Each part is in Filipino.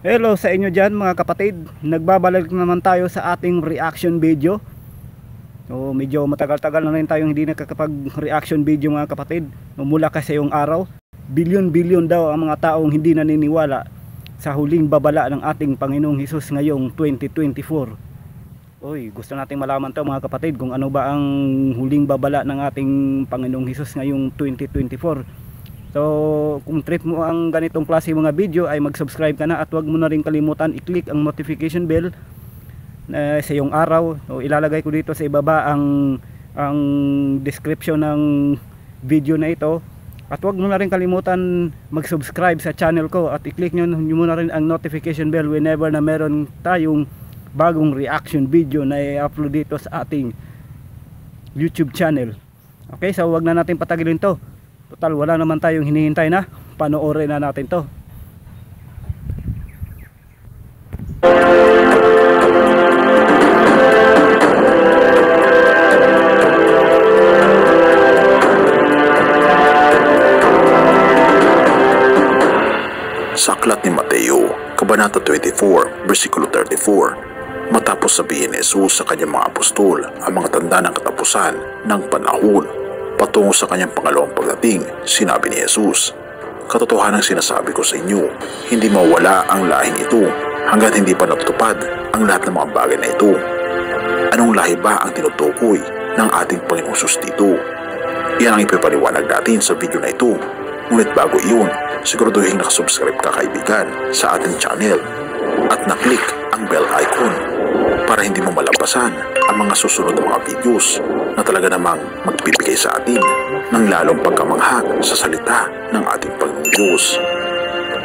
Hello sa inyo dyan mga kapatid. Nagbabalik naman tayo sa ating reaction video. So medyo matagal-tagal na rin tayong hindi nakakapag-reaction video mga kapatid. Mula kasi yung araw, bilyon-bilyon daw ang mga taong hindi naniniwala sa huling babala ng ating Panginoong Hesus ngayong 2024. Oy, gusto nating malaman to mga kapatid kung ano ba ang huling babala ng ating Panginoong Hesus ngayong 2024. So kung trip mo ang ganitong klase mga video ay mag-subscribe ka na at huwag mo na rin kalimutan i-click ang notification bell sa iyong araw. So ilalagay ko dito sa ibaba ang description ng video na ito. At huwag mo na rin kalimutan mag-subscribe sa channel ko at i-click nyo na rin ang notification bell whenever na meron tayong bagong reaction video na i-upload dito sa ating YouTube channel. Okay, so huwag na natin patagilin to. Total, wala naman tayong hinihintay na. Panoorin na natin to. Sa aklat ni Mateo, Kabanata 24, versikulo 34, matapos sabihin ni Jesus sa kanyang mga apostol ang mga tanda ng katapusan ng panahon patungo sa kanyang pangalawang pagdating, sinabi ni Jesus, "Katotohanan sinasabi ko sa inyo, hindi mawala ang lahing ito hanggat hindi pa natutupad ang lahat ng mga bagay na ito." Anong lahi ba ang tinutukoy ng ating Panginoong Hesus dito? Yan ang ipapaliwanag natin sa video na ito. Ngunit bago iyon, siguraduhin nakasubscribe ka kaibigan sa ating channel at naklik ang bell icon para hindi mo malampasan ang mga susunod na mga videos na talaga namang magbibigay sa atin ng lalong pagkamangha sa salita ng ating Panginoong Diyos.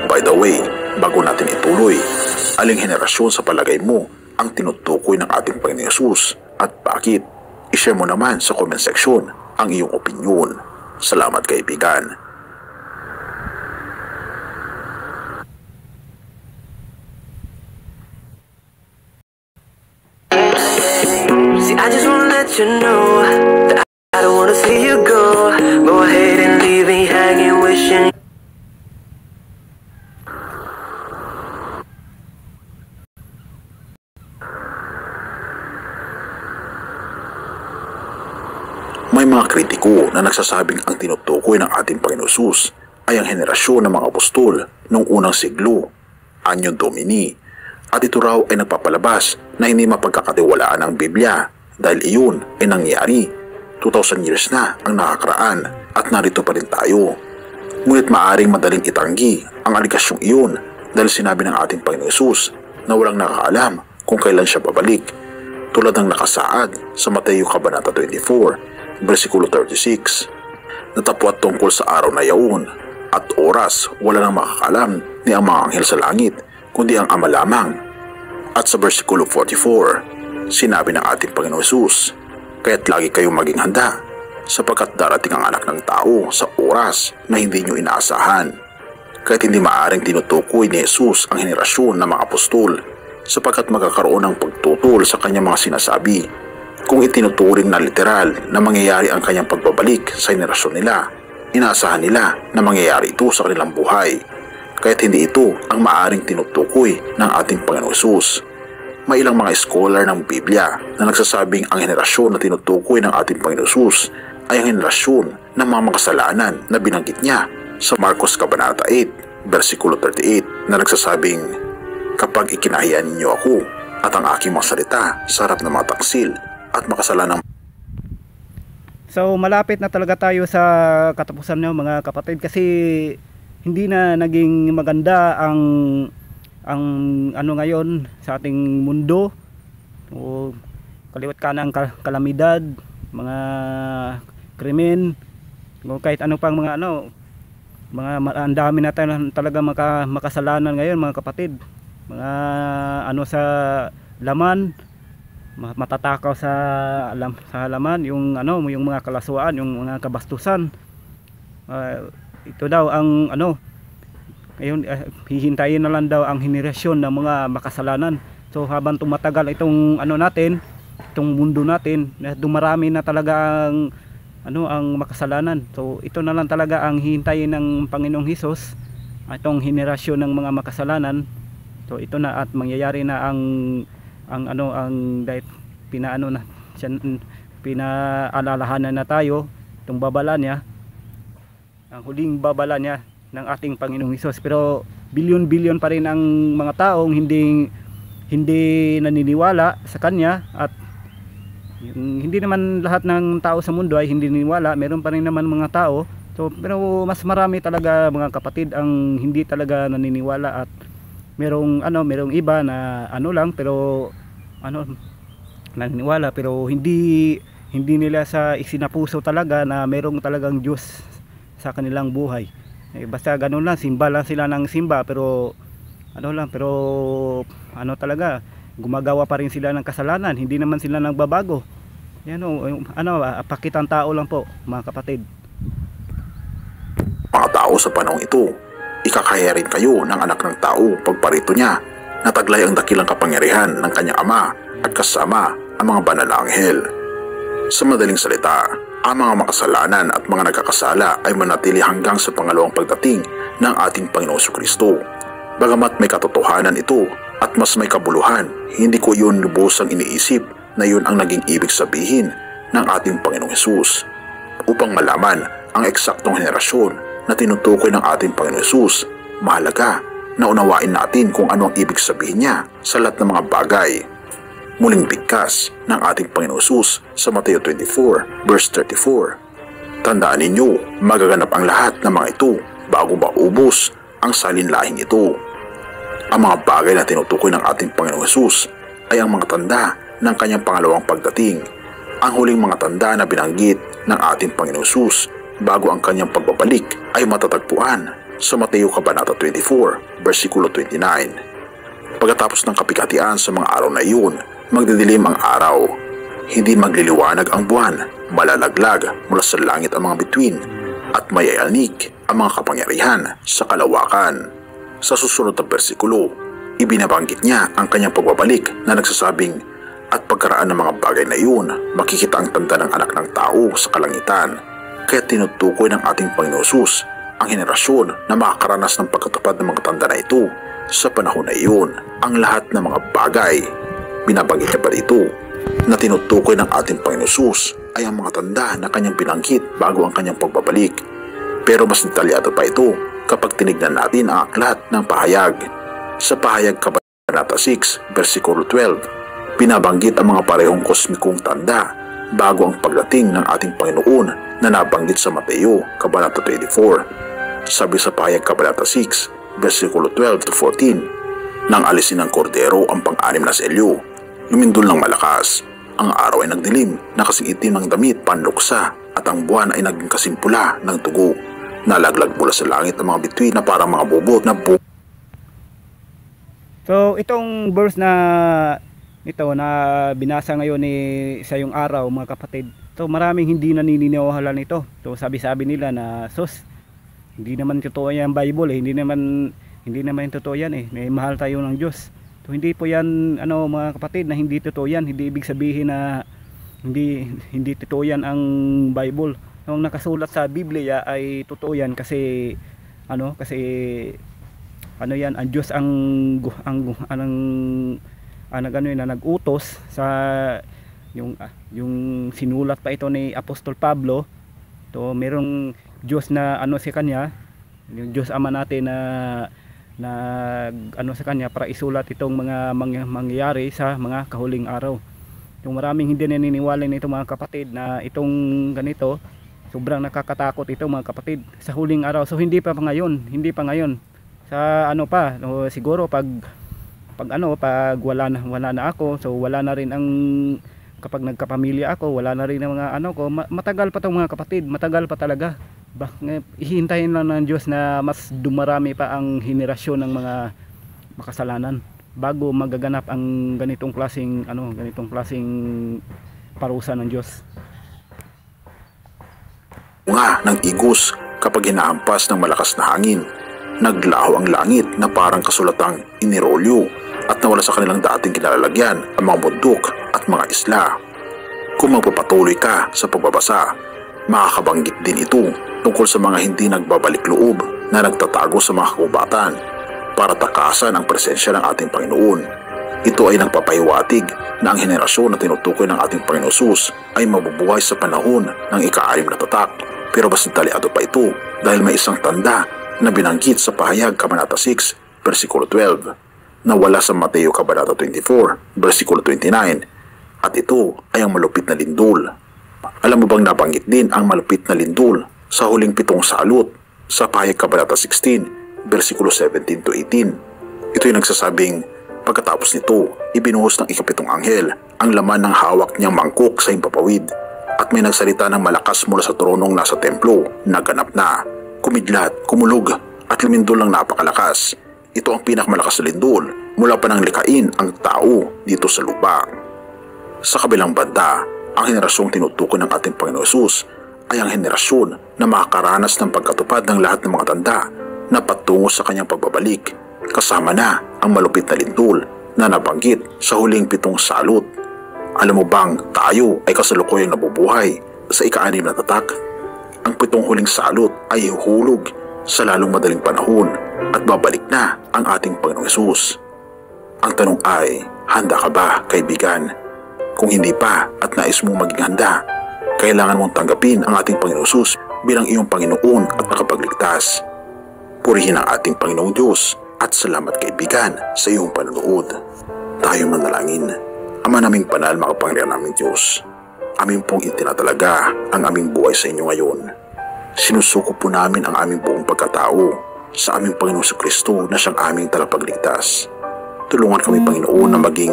By the way, bago natin ituloy, aling henerasyon sa palagay mo ang tinutukoy ng ating Panginoong Hesus at bakit? I-share mo naman sa comment section ang iyong opinion. Salamat kaibigan. See, I just wanna let you know that I don't wanna see you go. Go ahead and leave me hanging, wishing. May mga kritiko na nagsasabing ang tinutukoy ng ating Panginoong Hesus ay ang henerasyon ng mga apostol noong unang siglo, Anyo Domini, at ito raw ay nagpapalabas na hindi mapagkakatiwalaan ang Biblia dahil iyon ay nangyari 2,000 years na ang nakakaraan at narito pa rin tayo. Ngunit maaring madaling itanggi ang alikasyong iyon dahil sinabi ng ating Panginoong Hesus na walang nakakaalam kung kailan siya babalik, tulad ng nakasaad sa Mateo Kabanata 24, versikulo 36. Natapwat tungkol sa araw na yaon at oras wala nang makakaalam ni ang mga anghel sa langit kundi ang Ama lamang. At sa versikulo 44, sinabi ng ating Panginoong Hesus, "Kaya't lagi kayong maging handa, sapagkat darating ang Anak ng Tao sa oras na hindi nyo inaasahan." Kaya't hindi maaaring tinutukoy ni Hesus ang henerasyon ng mga apostol, sapagkat magkakaroon ng pagtutol sa kanyang mga sinasabi. Kung itinuturing na literal na mangyayari ang kanyang pagbabalik sa henerasyon nila, inaasahan nila na mangyayari ito sa kanilang buhay. Kaya't hindi ito ang maaaring tinutukoy ng ating Panginoong Hesus. May ilang mga scholar ng Biblia na nagsasabing ang henerasyon na tinutukoy ng ating Panginoong Hesus ay ang henerasyon ng mga makasalanan na binanggit niya sa Marcos Kabanata 8, versikulo 38 na nagsasabing, "Kapag ikinahiyan ninyo ako at ang aking mga salita sa harap ng mga taksil at makasalanang." So malapit na talaga tayo sa katapusan nyo mga kapatid kasi hindi na naging maganda ang ano ngayon sa ating mundo. O kaliwat kanan kalamidad, mga krimen, o kahit ano pang mga ang dami na tayo talaga makasalanan ngayon mga kapatid. Mga sa laman, matatakaw sa laman, yung mga kalaswaan, yung mga kabastusan. Ito daw ang ngayon hihintayin na lang daw ang henerasyon ng mga makasalanan. So habang tumatagal itong itong mundo natin, dumarami na talaga ang makasalanan. So ito na lang talaga ang hihintayin ng Panginoong Hesus, itong henerasyon ng mga makasalanan So ito na at mangyayari na ang dahil pinaalalahanan na tayo itong babala niya, ang huling babala niya ng ating Panginoong Hesus. Pero bilyon-bilyon pa rin ang mga taong hindi naniniwala sa kanya, at hindi naman lahat ng tao sa mundo ay hindi naniniwala, meron pa rin naman mga tao. So pero mas marami talaga mga kapatid ang hindi talaga naniniwala, at merong iba na pero naniniwala pero hindi nila sa isinapuso talaga na merong talagang Diyos sa kanilang buhay. Basta ganun lang, simba lang sila ng simba, pero talaga gumagawa pa rin sila ng kasalanan, hindi naman sila nagbabago. Yan pakitang tao lang po mga kapatid. Mga tao sa panahong ito, ikakaya rin kayo ng anak ng tao pagparito niya, na taglay ang dakilang kapangyarihan ng kanyang ama at kasama ang mga banal na anghel. Sa madaling salita, ang mga makasalanan at mga nagkakasala ay manatili hanggang sa pangalawang pagdating ng ating Panginoong Jesucristo. Bagamat may katotohanan ito at mas may kabuluhan, hindi ko yun lubosang iniisip na yun ang naging ibig sabihin ng ating Panginoong Hesus. Upang malaman ang eksaktong henerasyon na tinutukoy ng ating Panginoong Hesus, mahalaga na unawain natin kung ano ang ibig sabihin niya sa lahat ng mga bagay. Muling bigkas ng ating Panginoong Hesus sa Mateo 24 verse 34. Tandaan ninyo, magaganap ang lahat ng mga ito bago maubos ang salinlahing ito. Ang mga bagay na tinutukoy ng ating Panginoong Hesus ay ang mga tanda ng kanyang pangalawang pagdating, ang huling mga tanda na binanggit ng ating Panginoong Hesus bago ang kanyang pagbabalik ay matatagpuan sa Mateo Kabanata 24 versikulo 29. Pagkatapos ng kapigatian sa mga araw na iyon, magdidilim ang araw, hindi magliliwanag ang buwan, malalaglag mula sa langit ang mga bituin, at mayayanig ang mga kapangyarihan sa kalawakan. Sa susunod na bersikulo, ibinabanggit niya ang kanyang pagbabalik na nagsasabing, at pagkaraan ng mga bagay na iyon, makikita ang tanda ng anak ng tao sa kalangitan. Kaya tinutukoy ng ating Panginoon Hesus ang henerasyon na makakaranas ng pagkatupad ng mga tanda na ito sa panahon na iyon. Ang lahat ng mga bagay, binabanggit niya pa dito, na tinutukoy ng ating Panginoon Hesus ay ang mga tanda na kanyang binanggit bago ang kanyang pagbabalik. Pero mas detalyado pa ito kapag tinignan natin ang aklat ng pahayag. Sa pahayag Kabanata 6, versikulo 12, binabanggit ang mga parehong kosmikong tanda bago ang pagdating ng ating Panginoon na nabanggit sa Mateo Kabanata 24. Sabi sa pahayag Kabanata 6, versikulo 12 to 14, nang alisin ng kordero ang pang-anim na selyo, lumindol ng malakas. Ang araw ay nagdilim, nakasing itim ng damit panluksa, at ang buwan ay naging kasimpula ng tugo. Nalaglag mula sa langit ang mga bituin na parang mga bubot na So itong verse na binasa ngayon sa yung araw mga kapatid, so maraming hindi naniniwala nito. So sabi-sabi nila na hindi naman totoo yan Bible hindi naman totoo yan may mahal tayo ng Diyos. So hindi po yan mga kapatid na hindi totoo yan, hindi ibig sabihin na hindi totoo yan ang Bible. Ang nakasulat sa Biblia ay totoo yan kasi yan ang Diyos ang nag-utos sa yung sinulat pa ito ni Apostol Pablo. So merong Diyos na sa kanya, yung Diyos Ama natin na sa kanya para isulat itong mga mangyayari sa mga kahuling araw. Yung maraming hindi naniniwala nito mga kapatid na itong ganito, sobrang nakakatakot ito mga kapatid sa huling araw. So hindi pa ngayon sa siguro pag wala na ako, so wala na rin ang kapag nagkapamilya ako, wala na rin ang mga matagal pa to mga kapatid, matagal pa talaga. Ihintayin lang ng Diyos na mas dumarami pa ang henerasyon ng mga makasalanan bago magaganap ang ganitong klaseng parusa ng Diyos. Nga ng igos kapag hinahampas ng malakas na hangin, naglaho ang langit na parang kasulatang inirolyo at nawala sa kanilang dating kinalalagyan ang mga bundok at mga isla. Kung magpapatuloy ka sa pagbabasa, makakabanggit din ito tungkol sa mga hindi nagbabalik loob na nagtatago sa mga kagubatan. para takasan ang presensya ng ating Panginoon. Ito ay nagpapahiwatig na ang henerasyon na tinutukoy ng ating Panginoon Jesus ay mabubuhay sa panahon ng ika-6 na tatak. Pero mas detalyado pa ito dahil may isang tanda na binanggit sa pahayag Kabanata 6, versikulo 12, na wala sa Mateo Kabanata 24, versikulo 29, at ito ay ang malupit na lindol. Alam mo bang nabanggit din ang malupit na lindol sa huling 7 salot sa pahayag Kabanata 16, versikulo 17 to 18. Ito ay nagsasabing, pagkatapos nito, ibinuhos ng ika-7 anghel ang laman ng hawak niyang mangkok sa himpapawid, at may nagsalita ng malakas mula sa tronong nasa templo na ganap na, kumidlat, kumulog, at lumindol ng napakalakas. Ito ang pinakamalakas na lindol mula pa nang likain ang tao dito sa lupa. Sa kabilang banda, ang henerasyong tinutukoy ng ating Panginoon Jesus ay ang henerasyon na makakaranas ng pagkatupad ng lahat ng mga tanda na patungo sa kanyang pagbabalik, kasama na ang malupit na lindol na nabanggit sa huling 7 salot. Alam mo bang tayo ay kasalukuyang nabubuhay sa ika-6 na tatak? Ang 7 huling salot ay huhulog sa lalong madaling panahon at babalik na ang ating Panginoong Hesus. Ang tanong ay, handa ka ba, kaibigan? Kung hindi pa at nais mong maging handa, kailangan mong tanggapin ang ating Panginoong Hesus bilang iyong Panginoon at nakapagligtas. Purihin ang ating Panginoong Diyos at salamat, kaibigan, sa iyong panonood. Tayo manalangin. Ama naming banal, makapangyarihan naming Diyos, amin pong itinatalaga ang aming buhay sa inyo ngayon. Sinusuko po namin ang aming buong pagkatao sa aming Panginoong Kristo na siyang aming tagapagligtas. Tulungan kami, Panginoon, na maging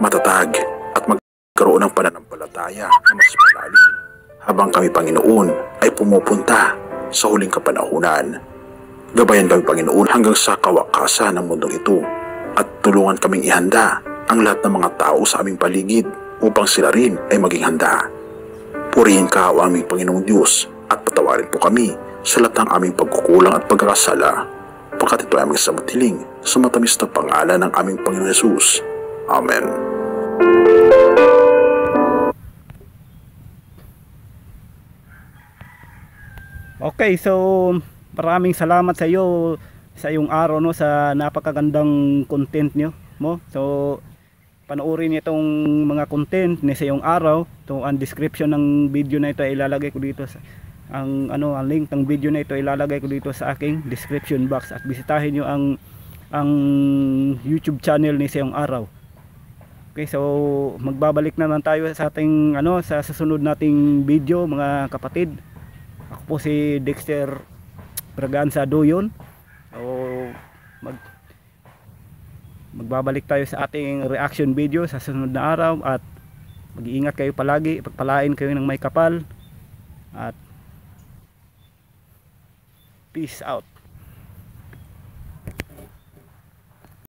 matatag at magkaroon ng pananampalataya na mas malalim habang kami, Panginoon, ay pumupunta sa huling kapanahunan. Gabayan kami, Panginoon, hanggang sa kawakasan ng mundong ito at tulungan kaming ihanda ang lahat ng mga tao sa aming paligid upang sila rin ay maging handa. Purihin ka, o aming Panginoong Diyos, at patawarin po kami sa lahat ng aming pagkukulang at pagkakasala, pagkat ito ay aming samutiling sa matamis na pangalan ng aming Panginoon Jesus. Amen. Okay, so maraming salamat sa iyo sa iyong araw, no, sa napakagandang content niyo mo. So panoorin niyo itong mga content ni sa iyong araw. So ang description ng video na ito ay ilalagay ko dito sa ang link ng video na ito ilalagay ko dito sa aking description box, at bisitahin niyo ang YouTube channel ni sa iyong araw. Okay, so magbabalik naman tayo sa ating sa susunod nating video, mga kapatid. Ako po si Dexter Braganza Doyon. So magbabalik tayo sa ating reaction video sa susunod na araw, at mag-iingat kayo palagi, pagpalain kayo ng may kapal, at peace out.